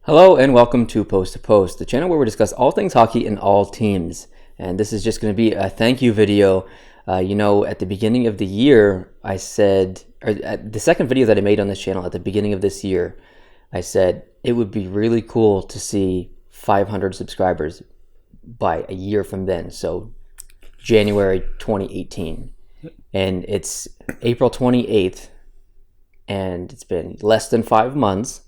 Hello and welcome to Post to Post, the channel where we discuss all things hockey and all teams. And this is just going to be a thank you video. At the beginning of the year, I said, or the second video that I made on this channel at the beginning of this year, I said it would be really cool to see 500 subscribers by a year from then. So January 2018. And it's April 28th, and it's been less than 5 months.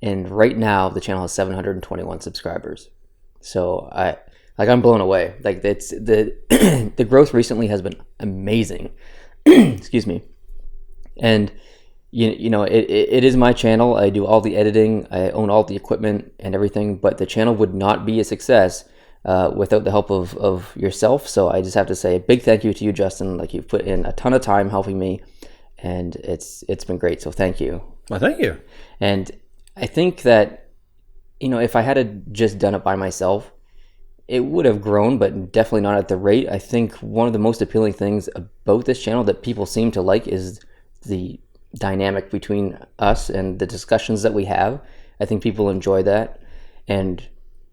And right now, the channel has 721 subscribers. So I'm blown away. Like it's the growth recently has been amazing. Excuse me. And it is my channel. I do all the editing. I own all the equipment and everything. But the channel would not be a success without the help of yourself. So I just have to say a big thank you to you, Justin. Like you've put in a ton of time helping me, and it's been great. So thank you. Well, thank you. And I think that, if I had just done it by myself, it would have grown, but definitely not at the rate. I think one of the most appealing things about this channel that people seem to like is the dynamic between us and the discussions that we have. I think people enjoy that. And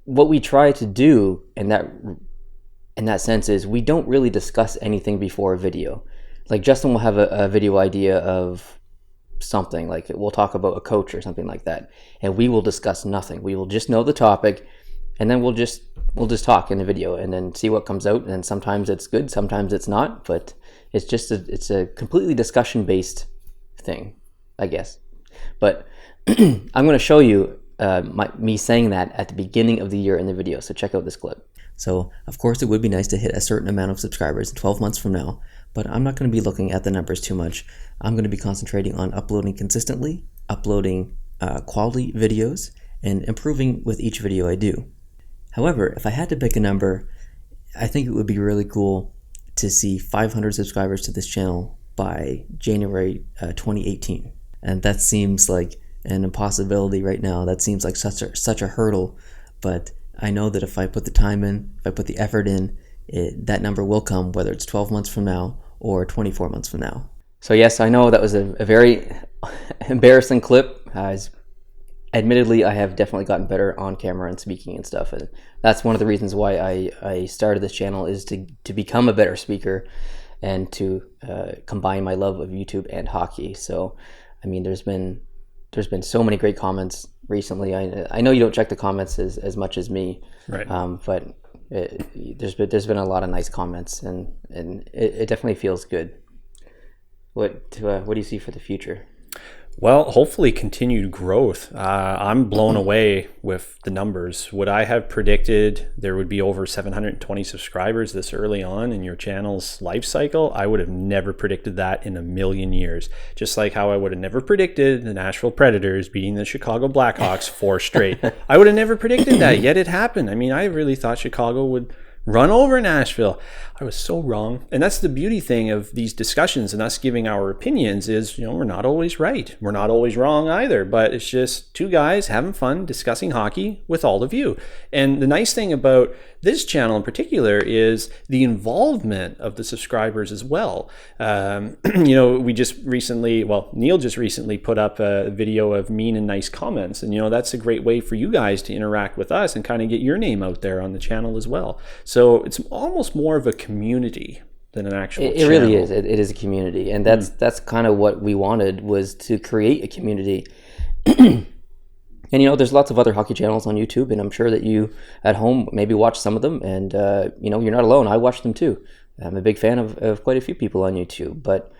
what we try to do in that sense is we don't really discuss anything before a video. Like Justin will have a video idea of something, like we'll talk about a coach or something like that, and we will discuss nothing. We will just know the topic, and then we'll just talk in the video and then see what comes out. And sometimes it's good, sometimes it's not, but it's a completely discussion based thing, I guess. But I'm going to show you me saying that at the beginning of the year in the video, so check out this clip. So of course it would be nice to hit a certain amount of subscribers 12 months from now, but I'm not going to be looking at the numbers too much. I'm going to be concentrating on uploading consistently, uploading quality videos, and improving with each video I do. However, if I had to pick a number, I think it would be really cool to see 500 subscribers to this channel by January 2018. And that seems like an impossibility right now. That seems like such a hurdle, but I know that if I put the time in, if I put the effort in, that number will come, whether it's 12 months from now or 24 months from now. So yes, I know that was a very embarrassing clip. Admittedly, I have definitely gotten better on camera and speaking and stuff. And that's one of the reasons why I started this channel, is to become a better speaker and to combine my love of YouTube and hockey. So, I mean, there's been so many great comments recently. I know you don't check the comments as much as me, right? But there's been a lot of nice comments, and it definitely feels good. What do you see for the future? Well, hopefully continued growth. I'm blown away with the numbers. Would I have predicted there would be over 720 subscribers this early on in your channel's life cycle? I would have never predicted that in a million years. Just like how I would have never predicted the Nashville Predators beating the Chicago Blackhawks 4 straight. I would have never predicted that, yet it happened. I mean, I really thought Chicago would run over Nashville. I was so wrong. And that's the beauty thing of these discussions and us giving our opinions is, we're not always right. We're not always wrong either, but it's just two guys having fun discussing hockey with all of you. And the nice thing about this channel in particular is the involvement of the subscribers as well. We just recently, Neil just recently put up a video of mean and nice comments. And, that's a great way for you guys to interact with us and kind of get your name out there on the channel as well. So it's almost more of a community than an actual channel. It really is. It is a community. And that's kind of what we wanted, was to create a community. And, there's lots of other hockey channels on YouTube, and I'm sure that you at home maybe watch some of them, and, you're not alone. I watch them too. I'm a big fan of quite a few people on YouTube. But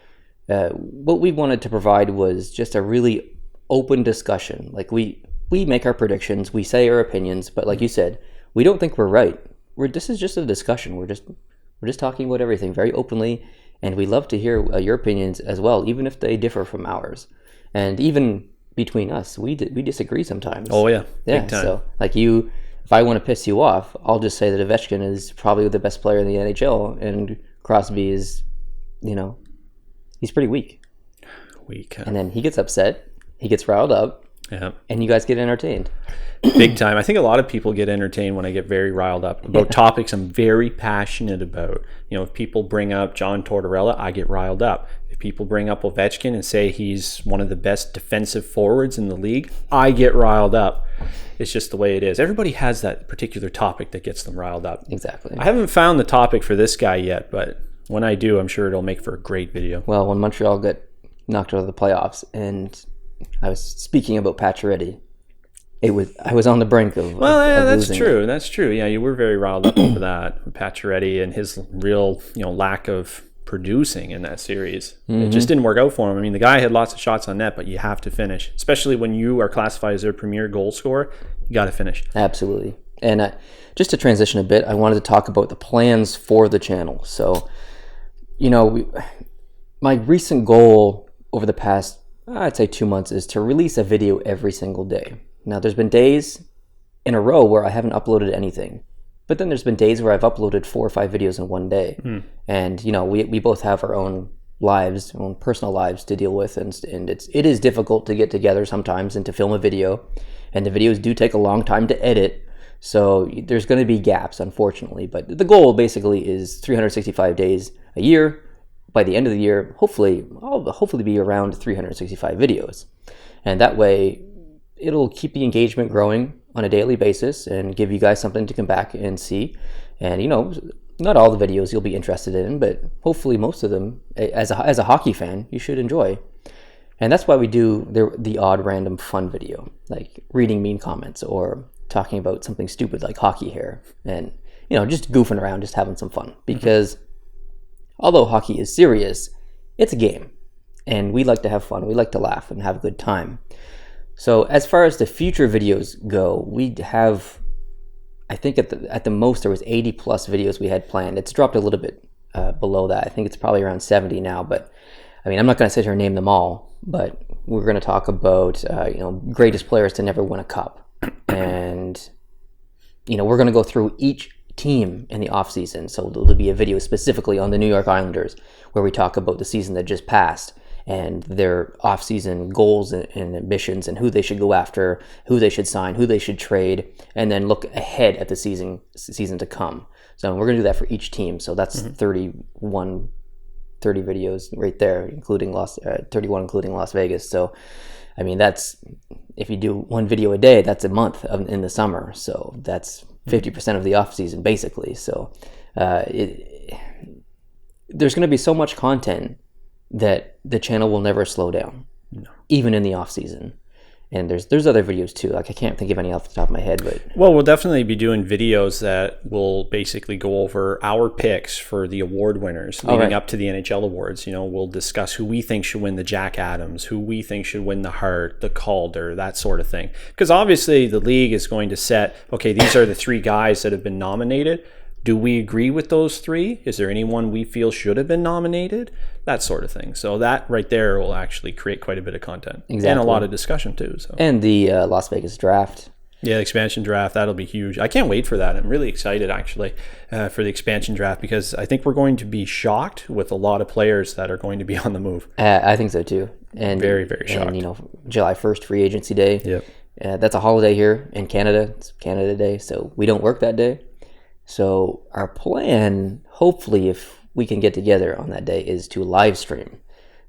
what we wanted to provide was just a really open discussion. Like we make our predictions, we say our opinions, but like you said, we don't think we're right. This is just a discussion. We're just talking about everything very openly, and we love to hear your opinions as well, even if they differ from ours. And even between us, we disagree sometimes. Oh yeah, big time. So like if I want to piss you off, I'll just say that Ovechkin is probably the best player in the NHL, and Crosby is, he's pretty weak. And then he gets upset, he gets riled up, and you guys get entertained. Big time. I think a lot of people get entertained when I get very riled up about topics I'm very passionate about. If people bring up John Tortorella, I get riled up. If people bring up Ovechkin and say he's one of the best defensive forwards in the league, I get riled up. It's just the way it is. Everybody has that particular topic that gets them riled up. Exactly. I haven't found the topic for this guy yet, but when I do, I'm sure it'll make for a great video. Well, when Montreal got knocked out of the playoffs, and I was speaking about Pacioretty, I was on the brink of. Well, yeah, of that's losing true. That's true. Yeah, you were very riled up over that, Pacioretty and his real, lack of producing in that series. It just didn't work out for him. I mean, the guy had lots of shots on net, but you have to finish, especially when you are classified as their premier goal scorer. You got to finish. Absolutely. And just to transition a bit, I wanted to talk about the plans for the channel. So, my recent goal over the past, I'd say 2 months, is to release a video every single day. Now, there's been days in a row where I haven't uploaded anything. But then there's been days where I've uploaded 4 or 5 videos in one day. And, we both have our own lives, our own personal lives to deal with. And it is difficult to get together sometimes and to film a video. And the videos do take a long time to edit. So there's going to be gaps, unfortunately. But the goal basically is 365 days a year. By the end of the year, I'll hopefully be around 365 videos. And that way, it'll keep the engagement growing on a daily basis and give you guys something to come back and see. And, not all the videos you'll be interested in, but hopefully most of them, as a hockey fan, you should enjoy. And that's why we do the odd random fun video, like reading mean comments or talking about something stupid like hockey hair and, just goofing around, just having some fun. Because although hockey is serious, it's a game. And we like to have fun. We like to laugh and have a good time. So as far as the future videos go, we have, I think at the most there was 80 plus videos we had planned. It's dropped a little bit below that. I think it's probably around 70 now. But I mean, I'm not going to sit here and name them all. But we're going to talk about greatest players to never win a cup, and we're going to go through each team in the off season. So there'll be a video specifically on the New York Islanders where we talk about the season that just passed and their off-season goals and ambitions and who they should go after, who they should sign, who they should trade, and then look ahead at the season to come. So we're going to do that for each team. So that's 30 videos right there, including 31 including Las Vegas. So, I mean, that's, if you do one video a day, that's a month in the summer. So that's 50% of the off-season, basically. So there's going to be so much content that the channel will never slow down, even in the off season. And there's other videos too. Like I can't think of any off the top of my head, but we'll definitely be doing videos that will basically go over our picks for the award winners leading up to the NHL awards. We'll discuss who we think should win the Jack Adams, who we think should win the Hart, the Calder, that sort of thing. Because obviously the league is going to set, okay, these are the 3 guys that have been nominated. Do we agree with those 3? Is there anyone we feel should have been nominated? That sort of thing. So that right there will actually create quite a bit of content. Exactly. And a lot of discussion too. So. And the Las Vegas draft. Yeah, the expansion draft, that'll be huge. I can't wait for that. I'm really excited actually for the expansion draft because I think we're going to be shocked with a lot of players that are going to be on the move. I think so too. And very, very shocked. And, July 1st, free agency day. Yep. That's a holiday here in Canada. It's Canada Day, so we don't work that day. So our plan, hopefully, if we can get together on that day, is to live stream.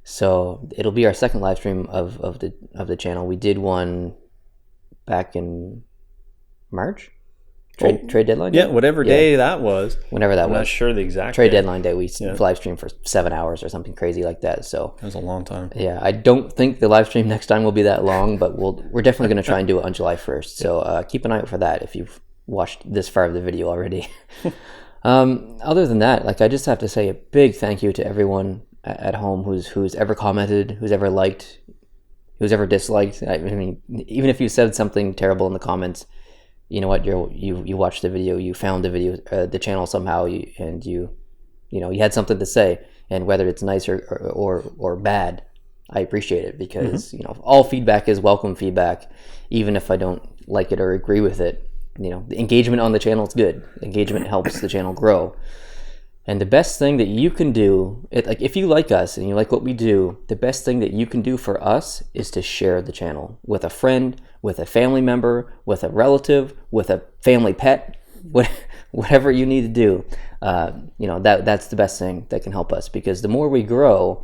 So it'll be our second live stream of the channel. We did one back in March, trade deadline day? Yeah, whatever day that was. Whenever that was. I'm not sure the exact trade day. deadline day. We live streamed for 7 hours or something crazy like that. So that was a long time. Yeah, I don't think the live stream next time will be that long, but we're definitely going to try and do it on July 1st. So keep an eye out for that if you've watched this far of the video already. Other than that, I just have to say a big thank you to everyone at home who's ever commented, who's ever liked, who's ever disliked. I mean, even if you said something terrible in the comments, you know what? You watched the video, you found the video, the channel somehow, and you had something to say. And whether it's nice or bad, I appreciate it because all feedback is welcome feedback, even if I don't like it or agree with it. The engagement on the channel is good. Engagement helps the channel grow. And the best thing that you can do, if you like us and you like what we do, the best thing that you can do for us is to share the channel with a friend, with a family member, with a relative, with a family pet, whatever you need to do. That's the best thing that can help us because the more we grow,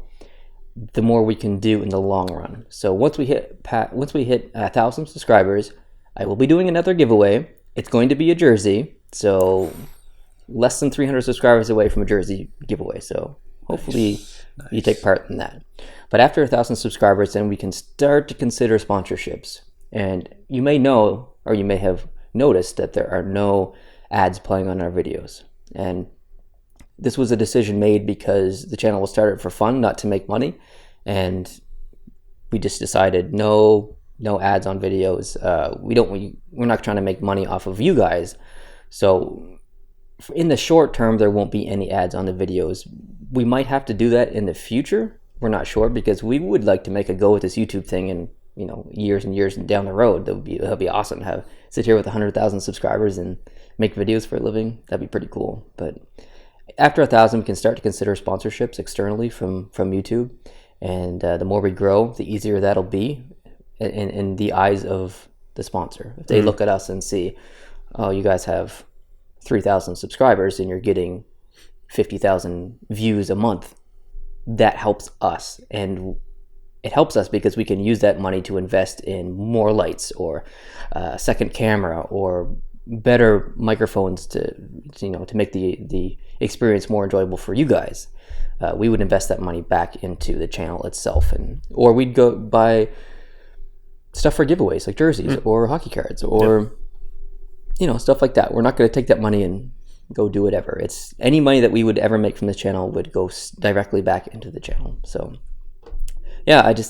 the more we can do in the long run. So once we hit 1,000 subscribers, I will be doing another giveaway. It's going to be a jersey, so less than 300 subscribers away from a jersey giveaway. So hopefully you take part in that. But after 1,000 subscribers, then we can start to consider sponsorships. And you may know, or you may have noticed, that there are no ads playing on our videos. And this was a decision made because the channel was started for fun, not to make money. And we just decided no ads on videos. We're not trying to make money off of you guys. So in the short term, there won't be any ads on the videos. We might have to do that in the future. We're not sure, because we would like to make a go with this YouTube thing, and years and years down the road, that'll be awesome to sit here with 100,000 subscribers and make videos for a living. That'd be pretty cool. But after 1,000, we can start to consider sponsorships externally from YouTube, and the more we grow, the easier that'll be in the eyes of the sponsor. If they look at us and see, oh, you guys have 3,000 subscribers and you're getting 50,000 views a month, that helps us. And it helps us because we can use that money to invest in more lights, or a second camera, or better microphones to make the experience more enjoyable for you guys. We would invest that money back into the channel itself, or we'd go buy stuff for giveaways like jerseys or hockey cards, or stuff like that. We're not going to take that money and go do whatever. It's any money that we would ever make from this channel would go directly back into the channel. So yeah, I guess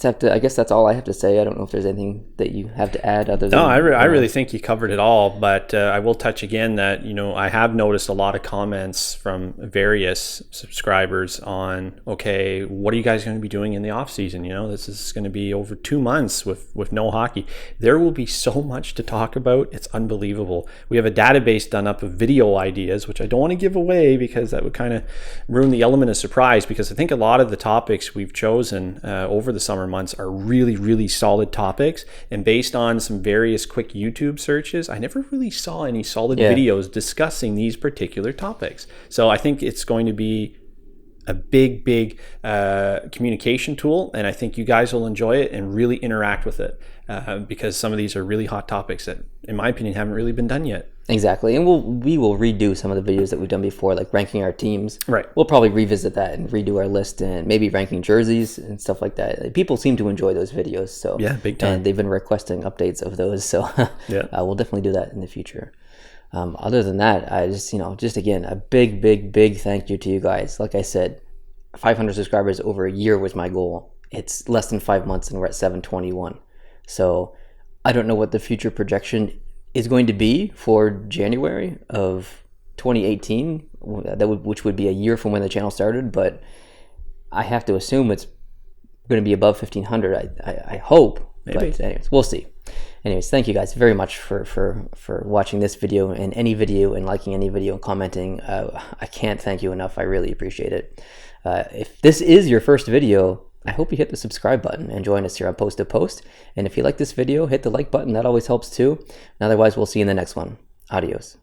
that's all I have to say. I don't know if there's anything that you have to add other than... No, I really think you covered it all, but I will touch again that, I have noticed a lot of comments from various subscribers on, okay, what are you guys going to be doing in the off season? This is going to be over 2 months with no hockey. There will be so much to talk about. It's unbelievable. We have a database done up of video ideas, which I don't want to give away because that would kind of ruin the element of surprise, because I think a lot of the topics we've chosen over the summer months are really, really solid topics, and based on some various quick YouTube searches, I never really saw any solid videos discussing these particular topics. So I think it's going to be a big communication tool, and I think you guys will enjoy it and really interact with it, because some of these are really hot topics that, in my opinion, haven't really been done yet. Exactly. And we will redo some of the videos that we've done before, like ranking our teams. Right. We'll probably revisit that and redo our list, and maybe ranking jerseys and stuff like that. People seem to enjoy those videos. So yeah, big time. And they've been requesting updates of those. So we'll definitely do that in the future. Other than that, I just again, a big thank you to you guys. Like I said, 500 subscribers over a year was my goal. It's less than 5 months and we're at 721. So I don't know what the future projection is going to be for January of 2018, which would be a year from when the channel started, but I have to assume it's going to be above 1,500. I hope. Maybe. But anyways, we'll see. Anyways, thank you guys very much for watching this video and any video, and liking any video and commenting. I can't thank you enough. I really appreciate it. If this is your first video, I hope you hit the subscribe button and join us here on Post to Post. And if you like this video, hit the like button. That always helps too. And otherwise, we'll see you in the next one. Adios.